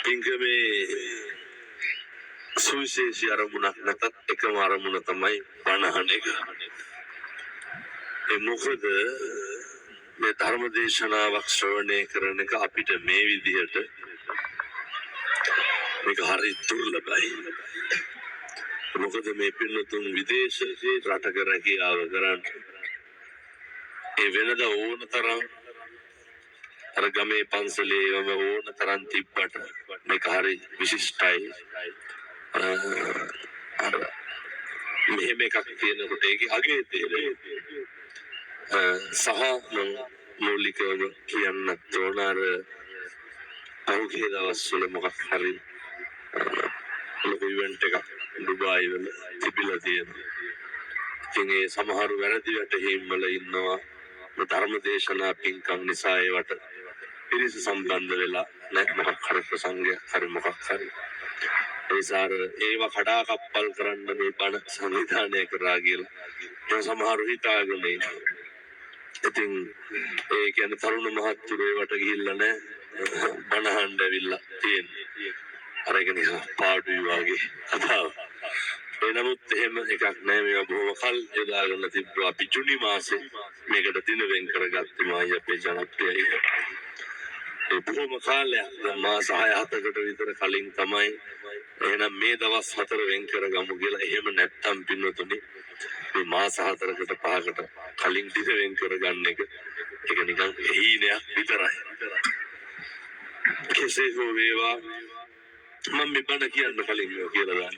පින්කමේ සුවිශේෂී අරමුණක් නැතත් එකම අරමුණ තමයි බණහන එක. ඒ මොකද මේ ධර්ම දේශනාවක් ශ්‍රවණය කරන එක අපිට මේ විදිහට මේක හරි දුර්ලභයි. මොකද මේ පින්නතුන් විදේශ රටක රැකියාව කරන්නේ ඒ වෙනද ඕන තරම් අර ගමේ පන්සලේ ඕන තරම් තිබ්බට මේක හරි විශිෂ්ටයි. මෙහෙම එකක් තියෙනකොට ඒකේ අගේ තේරෙයි. සහ මූලිකව කියන්නත් ඕන අර පහුගිය දවස්වල මොකක් හරි ලොකු ඉවෙන්ට් එකක් දුබායි වල තිබිලා තියෙනවා. ඉතින් ඒ සමහර වැරදි වැටහීම් වල ඉන්නවා. ධර්ම දේශනා පින්කම් නිසා ඒවට පිරිස සම්බන්ධ වෙලා නැත් මොකක් හරි ප්‍රසංගයක් හරි මොකක් හරි ඒසාර ඒව කඩා කප්පල් කරන්න මේ බණ සංවිධානය කරා කියලා ඒ සමහරු හිතාගෙන ඉන්නවා. ඉතින් ඒ කියන්නේ තරුණ මහත්තුරු ඒවට ගිහිල්ලා නැහැ බණ අහන්න ඇවිල්ලා තියෙන්නේ. අරගෙන පාඩුයි වගේ අදාව. නමුත් එහෙම එකක් නෑ. මේවා බොහොම කල් යොදාගෙන තිබ්බා. අපි ජුනි මාසේ මේකට දින වෙන් කරගත්තේ මායි අපේ ජනප්‍රියයි. ඒ බොහොම කාලයක් මාස 6-7කට විතර කලින් තමයි එහෙනම් මේ දවස් 4 වෙන් කරගමු කියලා. එහෙම නැත්තම් පින්නතුනි මේ මාස 4කට 5කට කලින් දින වෙන් කරගන්න එක ඒක නිකන් හීනයක් විතරයි. කෙසේ හෝ වේවා මම මේ බණ කියන්න කලින් කියලා දාන්න.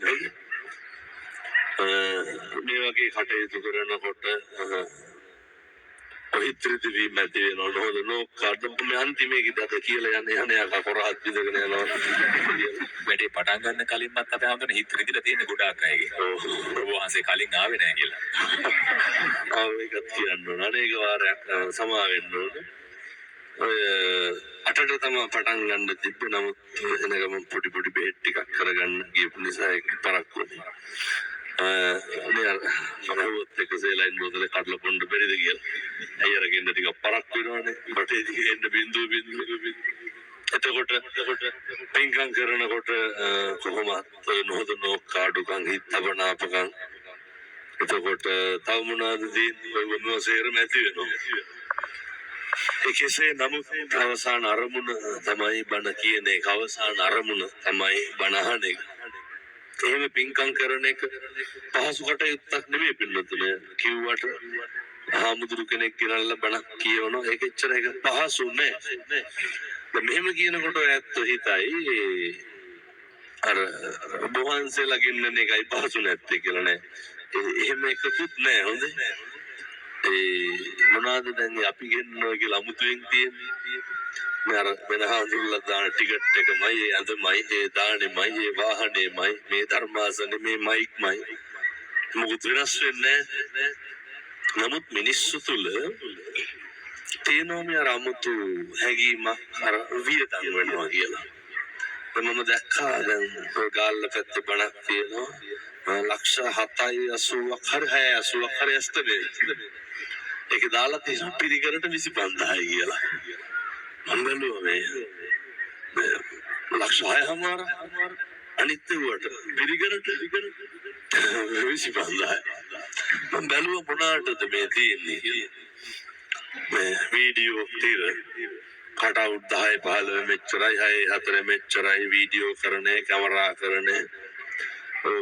මේ වගේ කටයුතු කරනකොට ඔහිත්‍රිති වීම ඇති වෙනවා. නොහොද නෝකාට මේ අන්තිමේකද අද කියලා යන්නේ කරහත් විදගෙන යනවා. වැඩේ පටන් ගන්න කලින්වත් අපි හඳුනන හිත්‍රිතිලා තියෙන ගොඩාක් අයගේ. ඔව් වහන්සේ කලින් ආවේ නැහැ කියලා. ඒකත් කියන්න ඕන. අනේක වාරයක් සමා වෙන්න ඕන. ඔය අටට තමයි පටන් ගන්න තිබ්බ. නමුත් එනගම පොඩි පොඩි බෙහෙත් ටිකක් කරගන්න ගියපු නිසා ඒක පරක්කු වුණා. මනහොත් එක සේලයින් බෝතලේ කඩලා පොන්න බැරිද කියලා. ඇයි අරගෙන ටිකක් පරක් වෙනවනේ. බටේ දිගේ එන්න බින්දුව. එතකොට පින්කම් කරනකොට කොහොමද නොහොද කාඩුකම් හිතබනාපකම්. එතකොට තව මොනවාද තියෙන්නේ ඔය මොනවාසේරම ඇති වෙනවා. ඒකසේ නමුත් අවසාන අරමුණ තමයි බණ කියන එක. අවසාන අරමුණ තමයි බණ අහන එක. එහෙම පින්කම් කරන එක පහසු කටයුත්තක් නෙමෙයි පින්නතුනේ. කිව්වට හාමුදුරු කෙනෙක් කියලා බණක් කියවනවා. ඒක එච්චර ඒක පහසු නෑ. මෙහෙම කියනකොට ඇත්ත හිතයි අර බොහන්සෙලා ගින්නන එකයි පහසු නැත්තේ කියලා නෑ. එහෙම එකකුත් නෑ. හොඳේ. මොනවාද දැන් අපි ගෙන්නනවා කියලා අමුතුවෙන් තියෙන්නේ. අර වෙන හඳුල්ලා දාන ටිකට් එකමයි ඒ අඳමයි ඒ දාණයමයි ඒ වාහනේමයි මේ ධර්මාසනේ මේ මයික්මයි මොකද වෙනස් වෙන්නේ. නමුත් මිනිස්සු තුල තියෙනවා මේ අමුතු හැඟීමක් අර වියදම් වෙනවා කියලා. මම දැක්කා දැන් ඔය ගාල්ල පැත්තේ බණක් තියෙනවා. ලක්ෂ 780ක් හරි 680ක් හරි ඇස්තනේ. ඒක දාලා තියෙන පිරිකරට 25000යි කියලා. මම බැලුවා මේ ලක්ෂ 6මාර අනිත් ඒවට පිරිකරට 25000යි. මම බැලුවා මොනකටද මේ තියෙන්නේ. මේ වීඩියෝ තිර කටවුට් 10 15 මෙච්චරයි 6 4 මෙච්චරයි වීඩියෝ කරන්නේ කැමරා කරන්නේ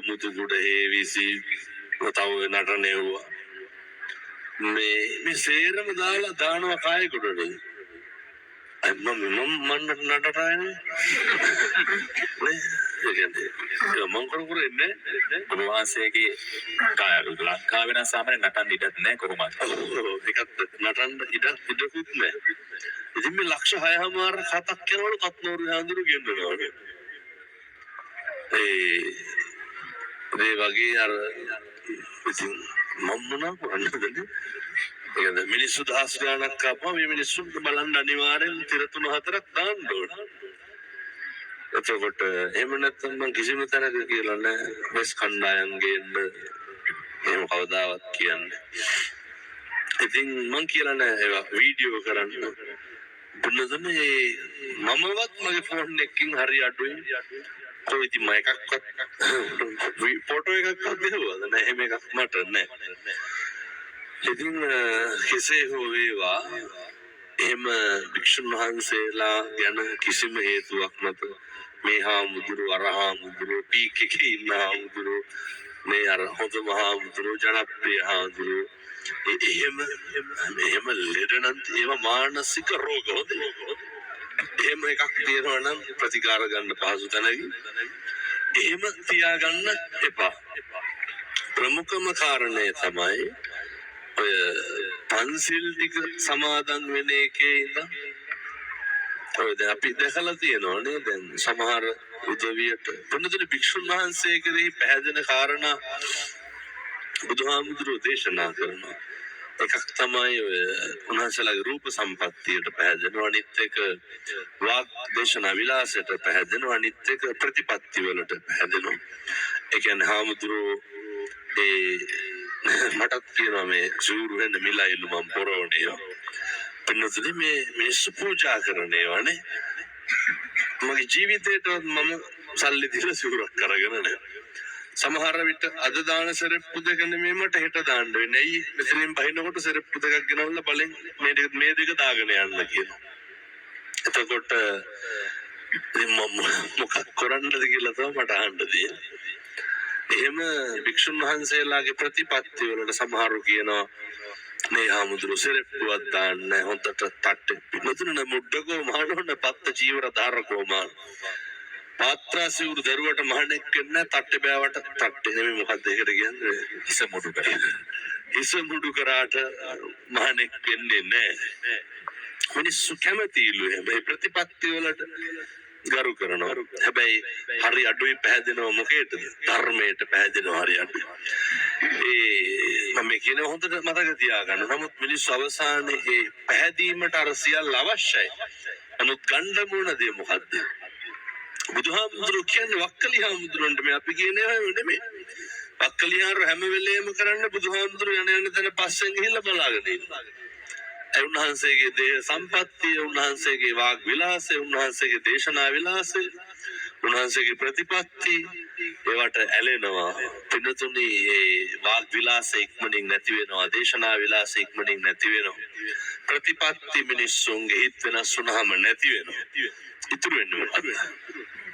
මුතුගුඩ හේවිසි තව නටන්නේ වුණා. මේ සේරම දානවා කායකොටද මම නටරානේ මම කරන්නේ වහන්සේගේ කායරුද ලංකාවේ නම් සාමාන්‍ය නටන්න ඉඩක් නැහැ කොහොමද. ඒකත් නටන්න ඉඩකුත් නැහැ. ඉතින් මේ ලක්ෂ 6මාර 7ක් යනවලු කත්නෝරු හඳුරු ගෙන්නනවා. ඒ වගේ අර ඉතින් මම මොනවා කරන්නද. ඒකද මිනිස්සු දහස් ගණනක් ආපුවා මේ මිනිස්සුන්ට බලන්න අනිවාර්යෙන් තිර 3-4ක් දාන්න ඕන. එතකොට එහෙම නැත්නම් මම කිසිම තැනක කියලා නැහැ බස් කණ්ඩායම් ගේන්න එහෙම කවදාවත් කියන්නේ. ඉතින් මම කියලා නැහැ ඒවා වීඩියෝ කරන්න පින්නතුනේ මමවත් මගේ ෆෝන් එකකින් හරි අඩුයි කොයි ඉතින් මම එකක්වත් ෆොටෝ එකක්වත් දෙවුවද නැහැ එහෙම එකක් මට නැහැ ඉතින් කෙසේ හෝ වේවා එහෙම භික්ෂුන් වහන්සේලා ගැන කිසිම හේතුවක් නැත මේ හාමුදුරු අරහාමුදුරු පීක් එකේ ඉන්න හාමුදුරු මේ අර හොඳ මහාමුදුරු ජනප්‍රිය හාමුදුරු එහෙම ලෙඩ නම් ඒවා මානසික රෝග හොඳ එහෙම එකක් තියෙනවා නම් ප්‍රතිකාර ගන්න පහසු තැනකින් එහෙම තියාගන්න එපා ප්‍රමුඛම කාරණය තමයි ඔය පන්සිල් ටික සමාදන් වෙන එකේ ඉඳන් ඔය දැන් අපි දැකලා තියෙනවානේ දැන් සමහර උදවියට වෙනතුනේ භික්ෂුන් වහන්සේ කෙරෙහි පැහැදෙන කාරණා බුදුහාමුදුරුවෝ දේශනා කරනවා එකක් තමයි ඔය උන්වහන්සේලාගේ රූප සම්පත්තියට පැහැදෙනවා අනිත් එක වාග් දේශනා විලාසයට පැහැදෙනවා අනිත් එක ප්‍රතිපත්ති වලට පැහැදෙනවා ඒ කියන්නේ හාමුදුරුවෝ මටත් කියනවා මේ සූරු වෙන මිලයිලු මම පොරවන්නේ පින්නතුනේ මේ මිනිස්සු පූජා කරන ඒවානේ මගේ ජීවිතේට මම සල්ලි දීලා සූරක් කරගෙන නැහැ සමහර විට අද දාන සෙරෙප්පු දෙක නෙමෙයි මට හෙට දාන්න වෙන්නේ. ඇයි? මෙතනින් බහිනකොට සෙරෙප්පු දෙකක් ගෙනල්ලා බලෙන් මේ දෙක දාගෙන යන්න කියනවා. එතකොට මොකක් කරන්නද කියලා තමයි මට අහන්න දෙන්නේ. එහෙම භික්ෂුන් වහන්සේලාගේ ප්‍රතිපත්ති වලට සමහරු කියනවා මේ හාමුදුරු සෙරෙප්පුවක් දාන්න හොඳට තට්ටේ. මෙතන මුඩකෝ මහණොන්න පත්ත ජීවර ධාරකෝ මාන. පාත්‍රාසිවුරු දරුවට මහණෙක් වෙන්න තට්ටේ බෑවට තට්ටේ නෙමෙයි මොකක්ද ඒකට කියන්නේ හිස මුඩු කරා. හිස මුඩු කරාට මහණෙක් වෙන්නේ නැහැ. මිනිස්සු කැමතිලු මේ ප්‍රතිපත්ති වලට ගරු කරනවා. හැබැයි හරි අඩුයි පැහැදෙනවා මොකේද? ධර්මයට පැහැදෙනවා හරි අඩුයි. මම කියන හොඳට මතක තියාගන්න. නමුත් මිනිස්සු අවසානයේ මේ පැහැදීමට අර සියල්ල අවශ්‍යයි. නමුත් ගන්න මොන දේ මොකද්ද? බුදුහාමුදුරු කියන්නේ වක්කලි හාමුදුරන්ට මේ අපි කියන්නේ එහෙම නෙමෙයි. වක්කලියාර හැම වෙලේම කරන්නේ බුදුහාමුදුරු යන තැන පස්සෙන් ගිහිල්ලා බලාගෙන ඉන්නවා. ඒ උන්වහන්සේගේ දේහ සම්පත්තිය, උන්වහන්සේගේ වාග් විලාසය, උන්වහන්සේගේ දේශනා විලාසය, උන්වහන්සේගේ ප්‍රතිපත්ති ඒවට ඇලෙනවා. පින්නතුනි මේ වාග් විලාසය ඉක්මනින් නැති වෙනවා, දේශනා විලාසය ඉක්මනින් නැති වෙනවා. ප්‍රතිපත්ති මිනිස්සුන්ගේ හිත වෙනස් වුනහම නැති වෙනවා. ඉතුරු වෙන්නේ මොකද?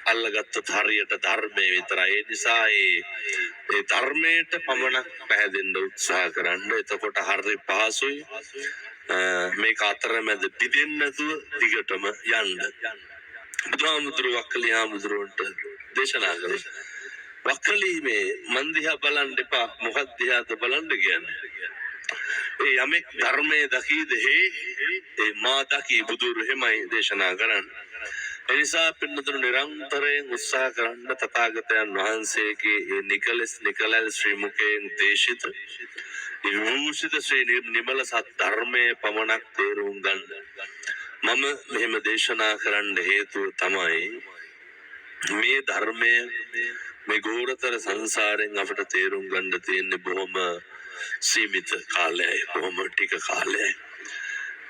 අල්ලගත්ත හරියට ධර්මයේ විතරයි. ඒ නිසා ඒ ධර්මයට පමණක් පැහැදෙන්න උත්සාහ කරන්න. එතකොට හරි පහසුයි. මේක අතරමැද පිදෙන්නේ නැතුව දිගටම යන්න. බුදුහාමුදුරු වක්කලි හාමුදුරුවන්ට දේශනා කළා. වක්කලි මේ මන් දිහා බලන්න එපා. මොකක්ද දිහාද බලන්න කියන්නේ? ඒ යමෙක් ධර්මයේ දකීද ඒ මා දකී බුදුරු එහෙමයි දේශනා කරන්නේ. එනිසා පින්නතුරු නිරන්තරයෙන් උත්සාහ කරන්න තථාගතයන් වහන්සේගේ ඒ නිකලස් ශ්‍රී මුඛයෙන් දේශිත විභූෂිත ශ්‍රී නිමල සත් ධර්මයේ පමණක් තේරුම් ගන්න. මම මෙහෙම දේශනා කරන්න හේතුව තමයි මේ ධර්මය මේ ගෝරතර සංසාරයෙන් අපට තේරුම් ගන්න තියෙන්නේ බොහොම සීමිත කාලයයි, බොහොම ටික කාලයයි.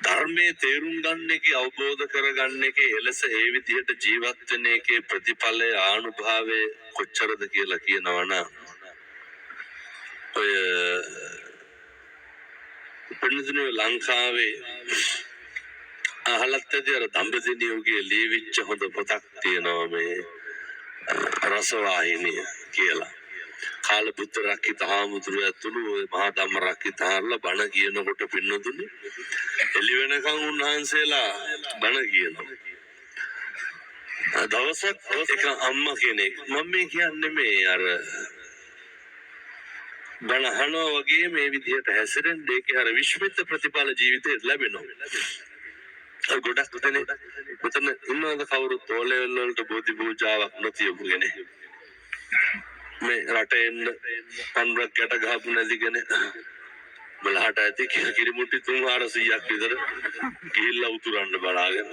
ධර්මයේ තේරුම් ගන්න එකේ අවබෝධ කරගන්න එකේ එලෙස ඒ විදිහට ජීවත් වෙන එකේ ප්‍රතිඵලය ආනුභාවය කොච්චරද කියලා කියනවනම් ඔය පිළිතුරු ලංකාවේ අහලත් ඇති දඹදිවියෝගේ ලියවිච්ච හොඳ පොතක් තියෙනවා මේ රසවාහිනිය කියලා. කාලපුත්‍ර රකිත හාමුදුරුවෝ ඇතුළු ඔය මහා ධම්ම රකිත හාරලා බණ කියනකොට පින්නතුනි එළි වෙනකන් උන්වහන්සේලා බණ කියනවා. දවසක් එක අම්මා කෙනෙක් මම මේ කියන්නේ මේ අර බණ අහනවා වගේ මේ විදිහට හැසිරෙන්න ඒකේ අර විශ්මිත ප්‍රතිඵල ජීවිතේ ලැබෙනවා. ගොඩක් දෙනෙක් මෙතන ඉන්නවද කවුරුත් ඕලෙවල් වලට බෝධි පූජාවක් නොතියපු කෙනෙක් මේ රටේ ඉන්න පන්රක් ගැට ගහපු නැති කෙනෙක් බලහට ඇති කිරිමුට්ටි 300ක් විතර ගිහිල්ලා උතුරන්න බලාගෙන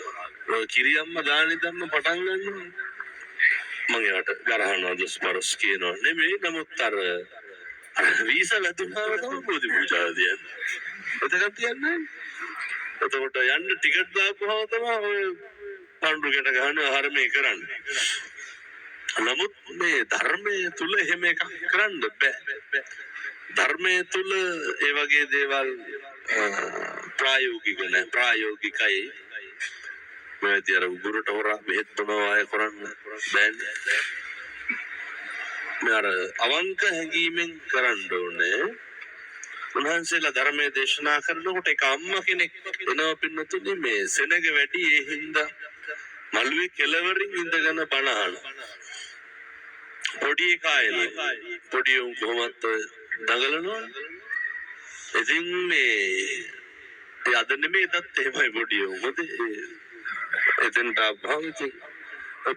ඔය කිරියම්ම ගානි ධම්ම පටන් ගන්නවා. මම ඒකට ගරහනවා දොස්පරස් කියනවා නෙමෙයි. නමුත් අර වීසා ලැබුණාම තමයි බෝධි පූජාව දෙන්නේ. එතකොට කියන්නේ එතකොට යන්න ටිකට් දාපුවම තමයි ඔය පණ්ඩුකට ගහන හරමේ කරන්නේ. නමුත් මේ ධර්මයේ තුල එහෙම එකක් කරන්න බෑ. ධර්මයේ තුල ඒ වගේ දේවල් ප්‍රායෝගික නෑ, ප්‍රායෝගිකයි. මේ තියර ගුරුට හොරා බෙහෙත් බොනවා අය කරන්න බෑනේ. මේ අවංක හැඟීමෙන් කරන්න ඕනේ. උන්වහන්සේලා ධර්මයේ දේශනා කරනකොට එක අම්මා කෙනෙක් එනවා පින්නතුනි මේ සෙනග වැඩි ඒ හින්දා මළුවේ කෙළවරින් ඉඳගෙන බණ අහනවා. පොඩි එකයි පොඩි උන් කොහොමද දඟලනවා. ඉතින් මේ අද නෙමෙයි දත් එහෙමයි පොඩි උන් මොකද එතෙන්ට ආවම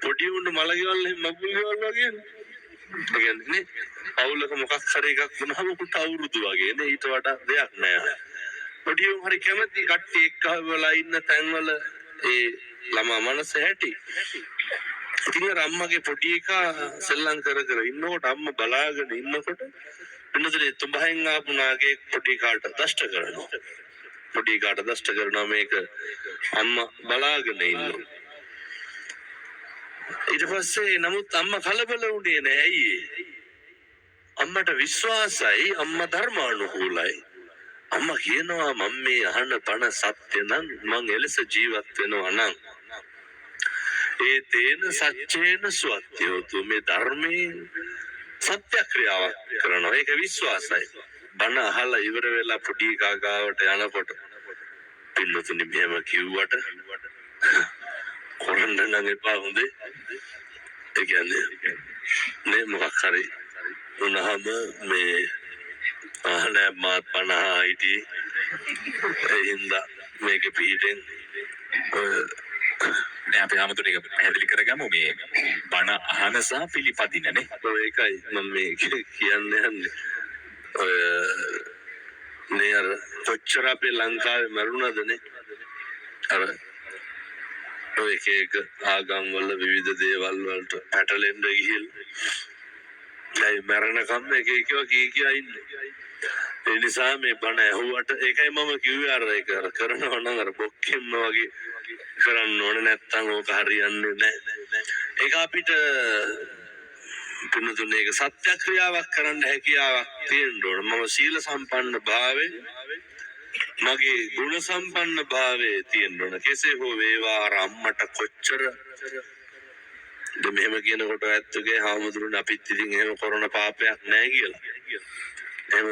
පොඩි උන් මලගෙවල් මගුල් ගෙවල් වගේ ඒ කියන්නේ අවුලක මොකක් හරි එකක් වුණාම උට අවුරුදු වගේ නේ ඊට වඩා දෙයක් නෑ. පොඩි උන් හරි කැමති කට්ටිය එක්කවලා ඉන්න තැන්වල ඒ ළමා මනස හැටි. ඉතින් අම්මගේ පොඩි එකා සෙල්ලම් කර කර ඉන්නකොට අම්මා බලාගෙන ඉන්නකොට එන්නතේ තුඹහෙන් ආපු නාගේ පොඩි කාට දෂ්ට කරනවා. පොඩි කාට දෂ්ට කරනවා මේක අම්මා බලාගෙන ඉන්නවා. ඊට පස්සේ නමුත් අම්මා කලබල වුණේ නෑ. ඇයි? අම්මට විශ්වාසයි අම්මා ධර්මානුකූලයි. අම්මා කියනවා මම මේ අහන බණ සත්‍ය නම් මං එලෙස ජීවත් වෙනවා නම් ඒ තේන සත්‍යේන සුවත්‍යෝතු මේ ධර්මයේ සත්‍යක්‍රියාවක් කරනවා. ඒක විශ්වාසයි. බණ අහලා ඉවර වෙලා පොඩි කාගාවට යනකොට පින්නතුනි මෙහෙම කිව්වට කොරන්න නම් එපා හොඳේ. ඒ කියන්නේ මේ මොකක් හරි උනහම මේ අහලා මාත් 50 ඉටි ඒ හින්දා මේක පිටින් නෑ අපි ආමතුරු එක පැහැදිලි කරගමු මේ බණ අහන සහ පිළිපදින නේ. ඒකයි මම මේ කියන්නේ නේ අර කොච්චර අපේ ලංකාවේ මරුණාදනේ අර ඔය එක ආගම් වල විවිධ දේවල් වලට පැටලෙන්න ගිහිල්ලා ඒ මරණකම් එක කියා ඉන්නේ. ඒ නිසා මේ බණ ඇහුවට ඒකයි මම කිව්වේ අර ඒක කරනවා නම් අර බොක්කෙම්ම වගේ කරන්න ඕනේ නැත්තම් ඕක හරියන්නේ නැහැ. ඒක අපිට පින්නතුනේ ඒක සත්‍යක්‍රියාවක් කරන්න හැකියාවක් තියෙන්න ඕන. මම සීල සම්පන්න භාවයෙන් මගේ ගුණ සම්පන්න භාවයේ තියෙන්න ඕන. කෙසේ හෝ වේවා අර අම්මට කොච්චර මෙහෙම කියනකොට ඇත්තගේ හාමුදුරනේ අපිත් ඉතින් එහෙම කරන පාපයක් නැහැ කියලා. එහෙම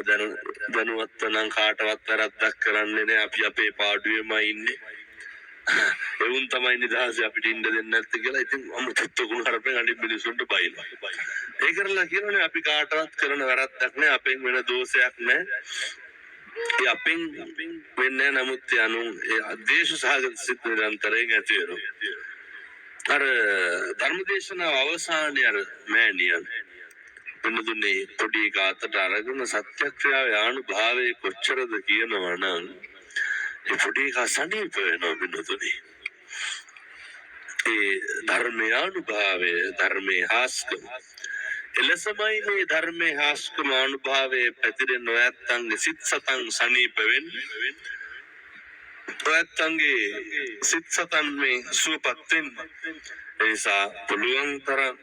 දැනුවත් නම් කාටවත් වැරද්දක් කරන්නේ නැහැ. අපි අපේ පාඩුවේම ඉන්නේ. එවුන් තමයි නිදහසේ අපිට ඉන්න දෙන්නේ නැත්තේ කියලා. ඉතින් අමුතුත් ගුණ හරපෙන් අනිත් මිනිස්සුන්ට බයිනවා. ඒ කරලා කියනනේ අපි කාටවත් කරන වැරද්දක් නැහැ. අපෙන් වෙන දෝෂයක් නැහැ. ඒ අපෙන් වෙන්නේ නමුත් යනු ඒ ආදේශ සහගත සිත් නිරන්තරයෙන් ඇති වෙනවා. අර ධර්මදේශනාව අවසානයේ අර මෑණියන් වෙනදුනේ පොඩි කාතට අරගෙන සත්‍යක්‍රියාවේ ආනුභාවයේ කොච්චරද කියනවා නම් ඒ පොඩි කා සනීප වෙනවා වෙනදුනේ. ඒ ධර්මයේ ආනුභාවය ධර්මයේ හාස්කම එලෙසමයි මේ ධර්මයේ හාස්කම අනුභවයේ පැතිරෙන ඔයත්න්ගේ සිත් සතන් සනීප වෙන්නේ. ඔයත්න්ගේ සිත් සතන් මේ සුවපත් වෙන්නේ. ඒ නිසා පුළුවන් තරම්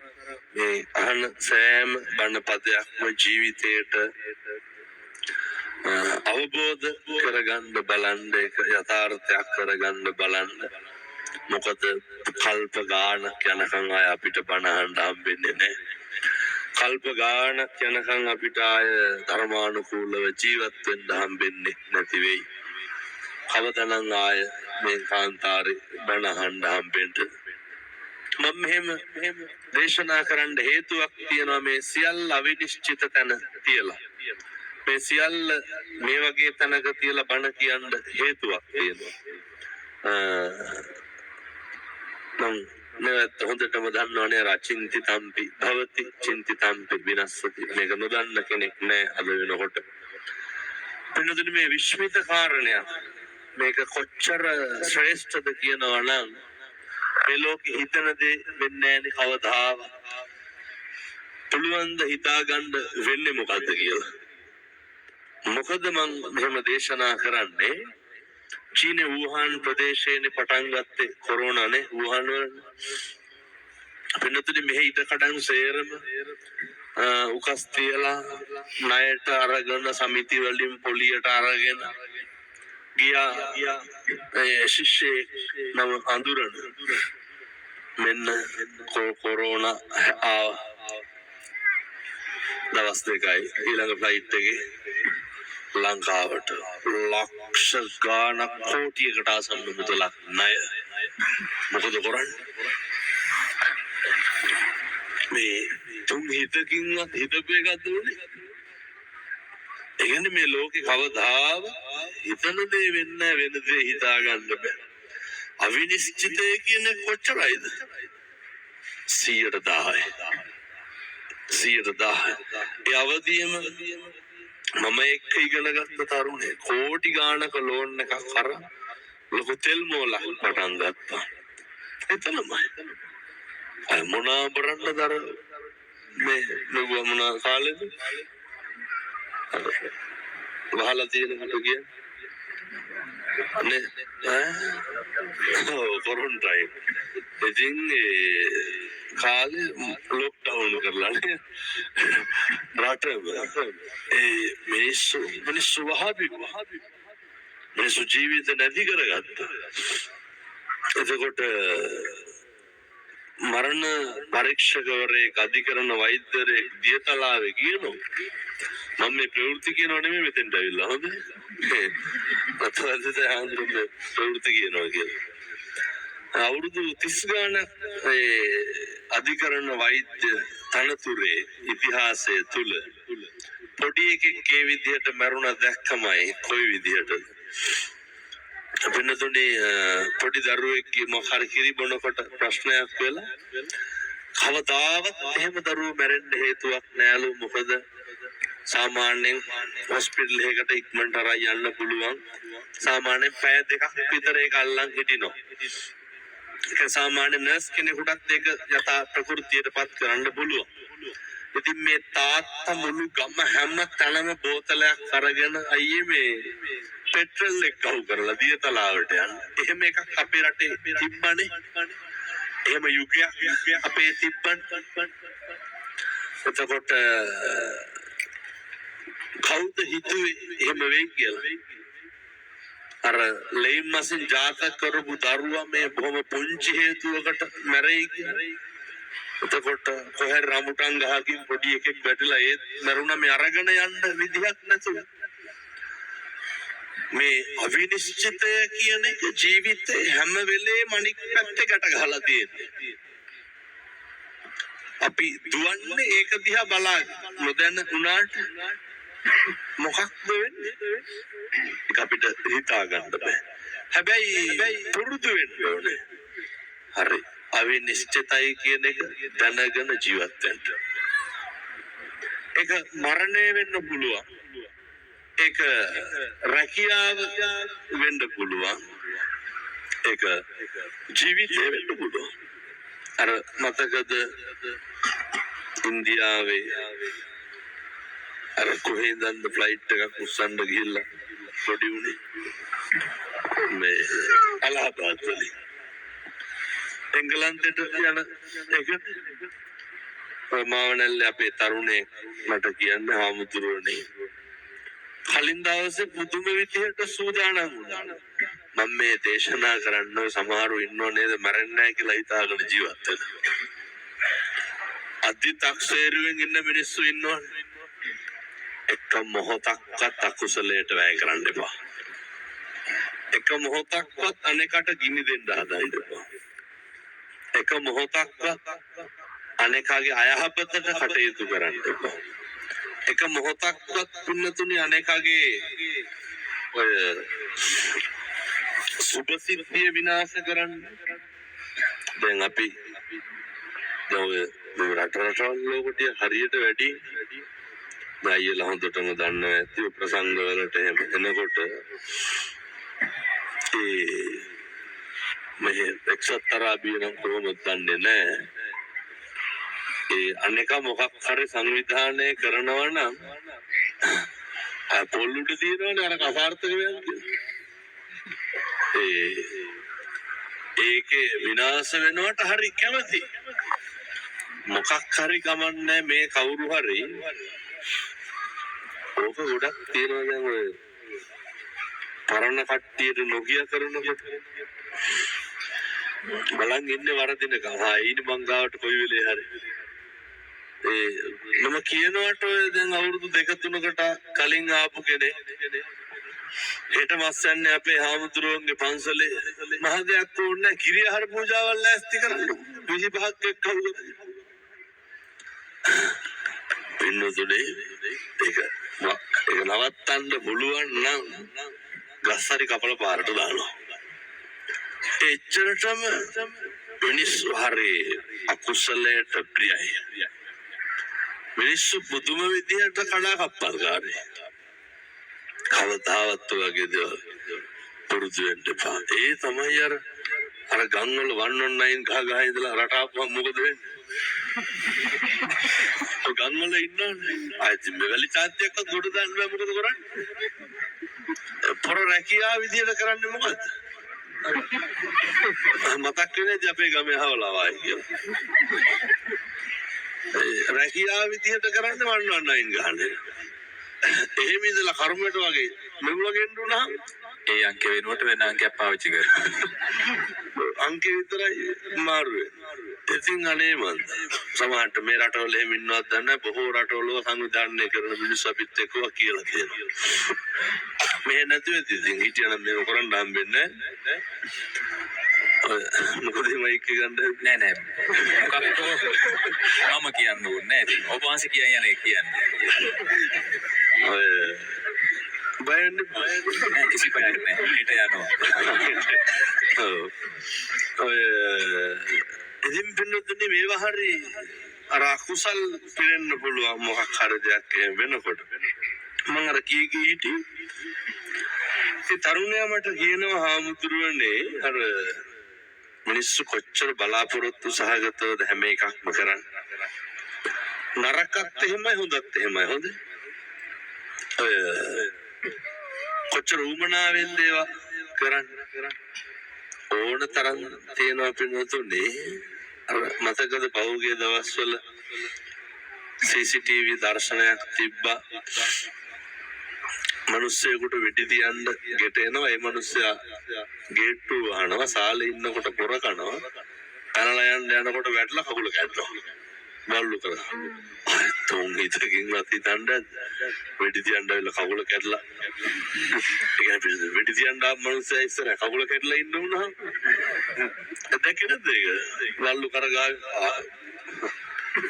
මේ අහන සෑම බණ පදයක්ම ජීවිතයට අවබෝධ කරගන්න බලන්න, ඒක යථාර්ථයක් කරගන්න බලන්න. මොකද කල්ප ගානක් යනකම් ආය අපිට බණ අහන්න හම්බෙන්නේ නැහැ. කල්ප ගානක් යනකම් අපිට ආය ධර්මානුකූලව ජීවත් වෙන්න හම්බෙන්නේ නැති වෙයි. කවදානම් ආය මේ කාන්තාරේ බණ අහන්න හම්බෙන්න. මම මෙහෙම දේශනා කරන්න හේතුවක් තියෙනවා. මේ සියල්ල අවිනිශ්චිත තැන තියලා මේ සියල්ල මේ වගේ තැනක තියලා බණ කියන්න හේතුවක් තියෙනවා. මම නැවත හොඳටම දන්නවනේ රචින්තිතම්පි භවති චින්තිතම්පි විනස්සති. මේක නොදන්න කෙනෙක් නෑ අද වෙනකොට. වෙනදුනේ මේ විශ්මිත කාරණයක් මේක කොච්චර ශ්‍රේෂ්ඨද කියනවා නම් මේ ලෝකෙ හිතන දේ වෙන්නේ නෑනේ කවදාවත්. පුළුවන් ද හිතාගන්න වෙන්නේ මොකද්ද කියලා. මොකද මම මෙහෙම දේශනා කරන්නේ චීනේ වුහාන් ප්‍රදේශයේනේ පටන් ගත්තේ කොරෝනානේ වුහාන් වල. පින්නතුනි මෙහි ඉඩ කඩන් සේරම උකස් තියලා ණයට අරගෙන සමිති වලින් පොලියට අරගෙන ගියා ශිෂ්‍ය නම අඳුරන මෙන්න කොරෝනා දවස් දෙකයි ඊළඟ ෆ්ලයිට් එකේ ලංකාවට ලක්ෂ ගාණක් කෝටියකට ආසන්න මුදලක් ණය. මොකද කරන්නේ? මේ තුන් හිතකින්වත් හිතපු එකක් දුන්නේ. ඒ කියන්නේ මේ ලෝකේ කවදාව හිතන දේ වෙන්නේ වෙන දේ හිතා ගන්න බෑ. අවිනිශ්චිතය කියන්නේ කොච්චරයිද? 100%යි. 100%යි. ඒ අවදියම මම එක්ක ඉගෙන ගත්ත තරුණේ කෝටි ගාණක ලෝන් එකක් අරන් ලොකු තෙල් මෝලක් පටන් ගත්තා. එතනමයි. මොනා බරන්නද අර මේ ලොකු මොනා කාලෙද? වහලා තියෙනකොට කියන්නේ කොරෝනා ඉතින් කාලේ ලොක්ඩවුන් කරලානේ රට මිනිස්සු මිනිස්සු ජීවිත නැති කරගත්තා. එතකොට මරණ පරීක්ෂකවරයෙක් අධිකරණ වෛද්‍යවරයෙක් දියතලාවේ කියනවා මම මේ ප්‍රවෘත්ති කියනව නෙමෙයි මෙතෙන්ට ඇවිල්ලා හොඳ අතවලට ආන්දරේ ප්‍රවෘත්ති කියනවා කියලා. අවුරුදු 30 ගානක් අධිකරණ වෛද්‍ය තනතුරේ ඉතිහාසය තුල පොඩි එකෙක් ඒ විදිහට මරුණා දැක්කමයි කොයි විදිහටද වෙනතුනේ පොඩි දරුවෙක් මොහර කිරි බොනකොට ප්‍රශ්නයක් වෙලා කවදාවත් එහෙම දරුවෝ මැරෙන්න හේතුවක් නෑලු. මොකද සාමාන්‍යයෙන් හොස්පිටල් එකකට ඉක්මනට අරන් යන්න පුළුවන් සාමාන්‍යයෙන් පැය දෙකක් විතර ඒක අල්ලන් හිටිනවා. ඒක සාමාන්‍ය නර්ස් කෙනෙකුටත් ඒක යථා ප්‍රകൃතියටපත් කරන්න පුළුවන්. ඉතින් මේ තාත්තා මුළු ගම හැම තැනම බෝතලයක් අරගෙන අයියේ මේ පෙට්‍රල් එක කවු කරලා දියතලාවට යන්න. එහෙම එකක් අපේ රටේ තිබ්බනේ. එහෙම යුගයක් අපේ තිබ්බන්. එතකොට කවුද හිතුවේ එහෙම වෙයි කියලා? අර ලේන් මසින් ජාතක කරපු දරුවා මේ බොහොම පුංචි හේතුවකට මැරෙයි කියලා. එතකොට කොහෙන් රමුටන් ගහකින් පොඩි එකෙක් වැටිලා ඒත් මරුණා. මේ අරගෙන යන්න විදිහක් නැතුව මේ අවිනිශ්චිතය කියන එක ජීවිතේ හැම වෙලේම අනික් පැත්තකට ගහලා තියෙනවා. අපි දුවන්නේ ඒක දිහා බලාගෙන නොදැන උනාට මොකක්ද වෙන්නේ? ඒක අපිට හිතා ගන්න බෑ. හැබැයි පුරුදු වෙන්න ඕනේ. හරි. අවිනිශ්චිතයි කියන එක දැනගෙන ජීවත් වෙන්න. ඒක මරණය වෙන්න පුළුවන්. ඒක රැකියාව වෙන්න පුළුවන්. ඒක ජීවිතය වෙන්න පුළුවන්. අර මතකද ඉන්දියාවේ අර කොහෙන්ද ෆ්ලයිට් එකක් උස්සන්න ගිහිල්ලා පොඩි උනේ මේ අලහබාද් වලින් එංගලන්තයට යන එක මාවනල්ලේ අපේ තරුණේ මට කියන්නේ හාමුදුරුවනේ කලින් දවසේ පුදුම විදිහට සූදානම් වුණා. මම මේ දේශනා කරන්න සමහරව ඉන්නව නේද මරන්නේ නැහැ කියලා හිතාගෙන ජීවත් වෙනවා. අධිතක්සේරුවෙන් ඉන්න මිනිස්සු ඉන්නවනේ. එක මොහොතක්වත් අකුසලයට වැය කරන්න එපා. එක මොහොතක්වත් අනෙකට ගිනි දෙන්න හදන්න එපා. එක මොහොතක්වත් අනෙකාගේ අයහපතට කටයුතු කරන්න එපා. එක මොහොතක්වත් පුන්නතුනි අනෙකාගේ ඔය සුභසිද්ධිය විනාශ කරන්න. දැන් අපි මේ රටවල් ලෝකෙට හරියට වැඩි අයියලා හොඳටම දන්නවා ඇති ප්‍රසංග වලට එහෙම එනකොට මේ එක්සත් අරාබිය නම් කොහොමද දන්නේ නැහැ. අනේක මොකක් හරි සංවිධානය කරනවා නම් පොල්ලුට තියෙනවනේ අර අසාර්ථක වෙනවා. ඒකේ විනාශ වෙනවට හරි කැමති. මොකක් හරි කමන්නේ මේ කවුරු හරි ඕක ගොඩක් තියෙනවා දැන් ඔය පරණ කට්ටියට නොකිය කරනකොට බලන් ඉන්නේ වරදිනකම්. ඉන්නේ මං ගාවට කොයි වෙලේ හරි මම කියනවට ඔය දැන් අවුරුදු 2-3කට කලින් ආපු කෙනෙක් හෙට මස් යන්නේ අපේ හාමුදුරුවන්ගේ පන්සලේ මහ දෙයක් ඕනේ කිරියහර පූජාවල් ලෑස්ති කරන්න 25ක් එක්කවල පින්නතුනේ ඒක නවත්තන්න පුළුවන් නම් ගස්සරි කපල පාරට දානවා. එච්චරටම මිනිස්සු හරි අකුසලයට ප්‍රියයි. මිනිස්සු පුදුම විදිහට කඩාකප්පල් ගානේ. කවදාවත් වගේ දේවල් පුරුදු වෙන්න එපා. ඒ තමයි අර ගම් වල 119 ගහ ඉඳලා රටාපුවම මොකද වෙන්නේ? ගම් වල ඉන්නවනේ. ආයිත් මෙවලි තාත්තියක් ගොඩ දාන්න බෑ මොකද කරන්නේ? පොර රැකියා විදියට කරන්නේ මොකද්ද? මතක් වෙන්නේ අපේ ගමේ හවලා වයි කියලා. රැකියා විදියට කරන්නේ 119 ගහන්නේ. එහෙම ඉඳලා කර්මයට වගේ මෙගුල ගෙන්නුනා ඒ අංක වෙනුවට වෙන අංකයක් පාවිච්චි කරනවා. අංක විතරයි මාරුවේ. ඉතින් අනේ මන් සමහරට මේ රටවල එහෙම ඉන්නවත් දන්නේ බොහෝ රටවල සංවිධානය කරන මිනිස්සු අපිත් එක්කව කියලා කියනවා. මේ නැතුව ඉතින් හිටියනම් මේක කරන්න හම්බෙන්නේ නැහැ. මොකද මයික් එක ගන්න නෑ මම කියන්න ඕනේ නෑ. ඔබ වහන්සේ කියන්නේ කියන්නේ. බයන්නේ නෑ කිසි බයක් නෑ. හිට යනවා. ඉතින් පින්නතුනේ මේවා හරි අර අකුසල් පිරෙන්න පුළුවන් මොකක් හරි දෙයක් වෙනකොට මම අර කී හිටියේ ඒ තරුණයා මට කියනවා හාමුදුරුවනේ අර මිනිස්සු කොච්චර බලාපොරොත්තු සහගතවද හැම එකක්ම කරන්නේ නරකත් එහෙමයි හොඳත් එහෙමයි හොඳ කොච්චර උමනාවෙන් දේවා කරන්නේ ඕන තරම් තියෙනවා පින්නතුනේ අර මතකද පහුගිය දවස්වල CCTV දර්ශනයක් තිබ්බා මිනිස්සෙකුට වෙඩි තියන්න ගෙට එනවා ඒ මිනිස්සයා ගේට්ටු වහනවා සාලේ ඉන්නකොට පොර කනවා පැනලා යනකොට වැටලා කකුල කැඩනවා බල්ලු කරා තුන් හිතකින් නැති තණ්ඩ වෙඩි තියන්න වෙලා කකුල කැඩලා ඒ කියන්නේ වෙඩි තියන්න ආව මිනිස්සයා ඉස්සර කකුල කැඩලා ඉන්න උනා දැකනද ඒක බල්ලු කරගා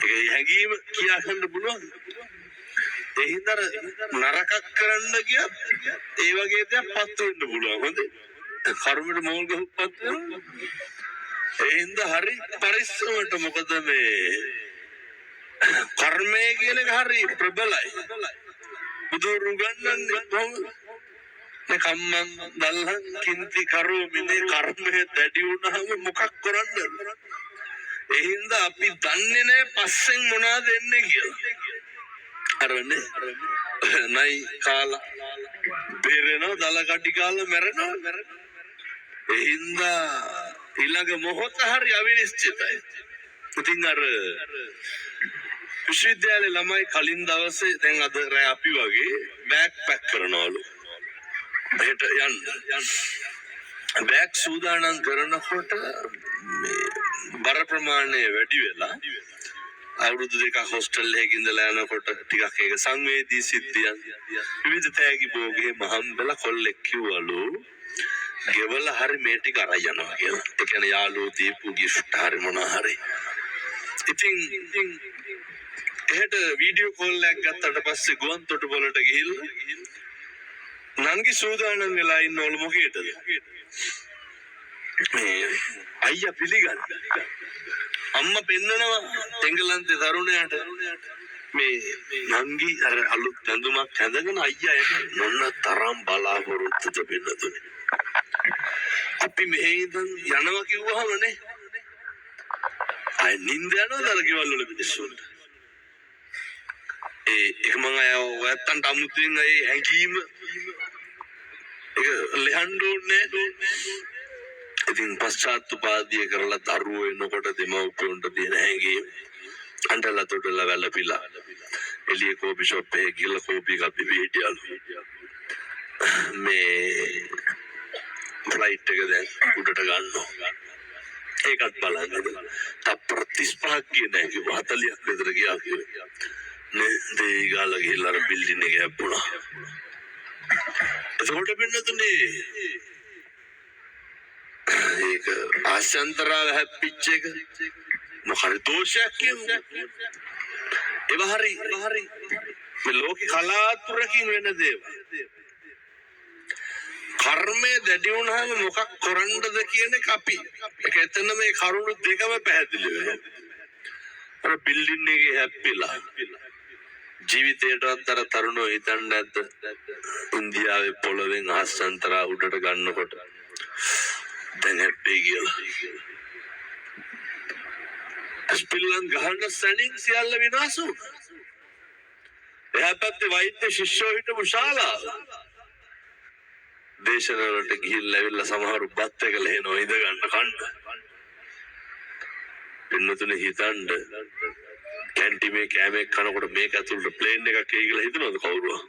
ඒ හැංගීම කියා ගන්න පුළුවන් ඒ හින්දා නරකක් කරන්න ගියත් ඒ වගේ දෙයක් පත් වෙන්න පුළුවන් හොඳ කර්මයට මෝල් ගහපත් වෙනවා ඒ හින්දා හරි පරිස්සමට මොකද මේ කර්මය කියන එක හරි ප්‍රබලයි බුදුරු ගන්නන්නේ කොහොමද කම්මං දල්හං කිංති කරෝමි මේ කර්මය දැඩි වුණාම මොකක් කරන්නද ඒ හින්දා අපි දන්නේ නැහැ පස්සෙන් මොනවද එන්නේ කියලා අරනේ නයි කාලා බේරෙනවා දල කඩි කාලා මැරෙනවා ඒ හින්දා ඊළඟ මොහොත හරි අවිනිශ්චිතයි ඉතින් අර විශ්වවිද්‍යාලේ ළමයි කලින් දවසේ දැන් අද රෑ අපි වගේ බෑග් පැක් කරනවලු හෙට යන්න බෑග් සූදානම් කරනකොට බර ප්‍රමාණය වැඩි වෙලා අවුරුදු දෙකක් හොස්ටල් එකක ඉඳලා යනකොට ටිකක් ඒක සංවේදී සිද්ධියක් විවිධ තෑගි භෝගේ මහම්බල කොල්ලෙක් කිව්වලු ගෙවල හරි මේ ටික අරන් යනවා කියලා. ඒ කියන්නේ යාළුවෝ දීපු gift හරි මොනවා හරි. ඉතින් එහෙට වීඩියෝ කෝල් එකක් ගත්තට පස්සේ ගුවන් තොටුපළට ගිහිල්ලා නංගි සූදානම් වෙලා ඉන්නවලු මොකේද? මේ අයියා පිළිගන්න. අම්මා පෙන්නනවා එංගලන්තේ තරුණයාට මේ නංගි අර අලුත් ඇඳුමක් ඇඳගෙන අයියා එන්නේ මොන තරම් බලාපොරොත්තුද වෙන්නදුනේ. අපි මෙහෙ ඉඳන් යනවා කිව්වහම නේ අය නින්ද යනවා අර ගෙවල් වල මිනිස්සුන්ට. ඒක මම ඔයත්තන්ට අමුතුවෙන් ඒ හැංගීම ඒක ලියන්න ඕනේ. ඉතින් පශ්චාත්තුපාදිය කරලා දරුවෝ එනකොට දෙමව්පියන්ට දෙන හැඟීම් අඬලා තොටලා වැළපිලා එළිය කෝපි ෂොප් එකේ ගිහලා කෝපි එකක් බිබීටියලු මේ ෆ්ලයිට් එක දැන් උඩට ගන්නවා ඒකත් බලන්න තප්පර 35ක් ගියේ නැහැ කිව්වා 40ක් විතර ගියා කිව්වා නේ දෙයිගාලා ගිහලා අර බිල්ඩින් එක හැප්පුණා එතකොට වෙනතුනේ ඒක ආශාන්තරාව හැප්පිච්ච එක මොකද දෝෂයක් කියන්නේ ඒව හරි මේ ලෝකේ කලාතුරකින් වෙන දේවල් කර්මය දැඩි වුණාම මොකක් කරන්නද කියන එක අපි ඒක එතන මේ කරුණු දෙකම පැහැදිලි වෙනවා අර බිල්ඩින් එකේ හැප්පිලා ජීවිතේටවත් අර තරුණෝ හිතන්නේ නැද්ද ඉන්දියාවේ පොළවෙන් ආශාන්තරා උඩට ගන්නකොට දැන් හැප්පී කියලා ස්පිල්ලන් ගහන්න සැනින් සියල්ල විනාශ වුණා එහා පැත්තේ වෛද්‍ය ශිෂ්‍යෝ හිටපු ශාලාව දේශනවලට ගිහිල්ලා ඇවිල්ලා සමහරු බත් එක ලේනවා ඉඳ ගන්න කන්න පින්නතුනේ හිතන්න කැන්ටිමේ කෑමක් කනකොට මේක ඇතුළට ප්ලේන් එකක් එයි කියලා හිතනවද කවුරුවා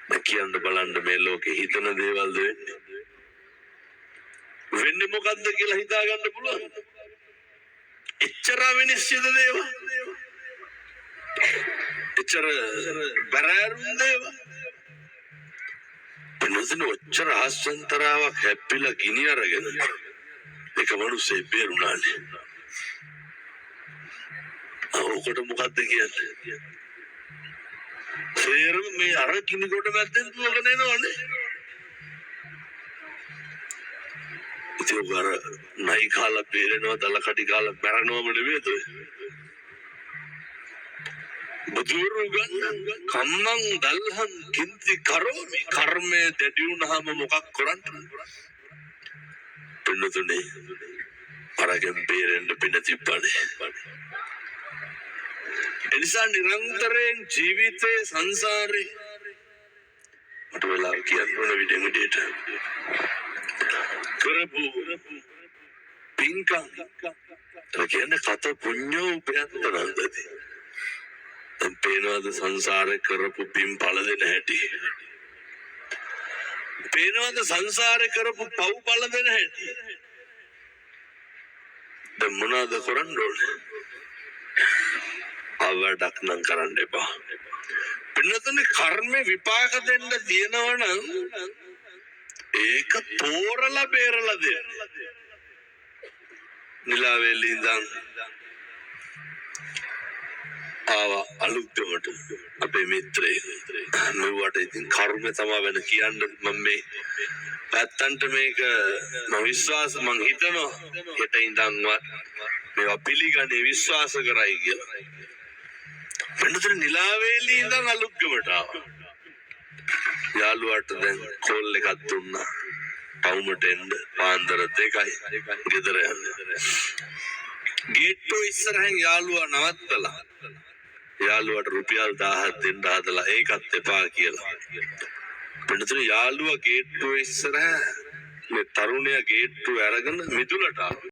දැන් කියන්න බලන්න මේ ලෝකේ හිතන දේවල්ද වෙන්නේ මොකද්ද කියලා හිතා ගන්න පුළුවන් එච්චර විනිශ්චිත දේවල් එච්චර බරෑරුම් දේවල් වෙනසන ඔච්චර ආසන්තරාවක් හැප්පිලා ගිනි අරගෙන එක මිනිස්සේ බේරුණානේ ඔකට මොකද්ද කියන්නේ සේරම මේ අර ගිනි කොට මැද්දෙන් දුවගෙන එනවනේ ඉතින් නයි කාලා බේරෙනවා දල කඩි කාලා මැරෙනවම නෙවෙයිද බුදුරුගන් කම්මං දල්හන් කින්ති කරෝමි කර්මයේ දැඩි වුණාම මොකක් කරන්නද පින්නතුනේ අරගෙන බේරෙන්න පින තිබ්බනේ එනිසා නිරන්තරයෙන් ජීවිතේ සංසාරේ මට වෙලා කියන්න ඕන විදිහට කරපු පින්කම් කියන්නේ කත පුඤ්ඤෝ උපයන්තරන්දදී දැන් පේනවාද සංසාරේ කරපු පින් පළ දෙන හැටි පේනවාද සංසාරේ කරපු පව් පළ දෙන හැටි දැන් මොනවද කරන්න ඕනේ අවඩක් නම් කරන්න එපා පින්නතුනේ කර්ම විපාක දෙන්න තියෙනවනම් ඒක තෝරලා බේරලා දෙන්න නිලාවේලි ඉඳන් ආවා අලුත්කමට අපේ මිත්‍රේ මෙවට ඉතින් කර්ම තමයි වෙන කියන්නේ මම මේ පැත්තන්ට මේක මම විශ්වාස මං හිතනවා හෙට ඉඳන්වත් මේවා පිළිගන්නේ විශ්වාස කරයි කියලා වෙනතර නිලාවේලි ඉඳන් අලුත්කමට ආවා යාළුවාට දැන් කෝල් එකක් දුන්නා ටවුමට එන්න පාන්දර 2යි ගෙදර යන්න ගේට්ටුව ඉස්සරහින් යාළුවා නවත්තලා යාළුවාට රුපියල් 1000ක් දෙන්න හදලා ඒකත් එපා කියලා වෙනතර යාළුවා ගේට්ටුව ඉස්සරහ මේ තරුණයා ගේට්ටුව අරගෙන මිදුලට ආවා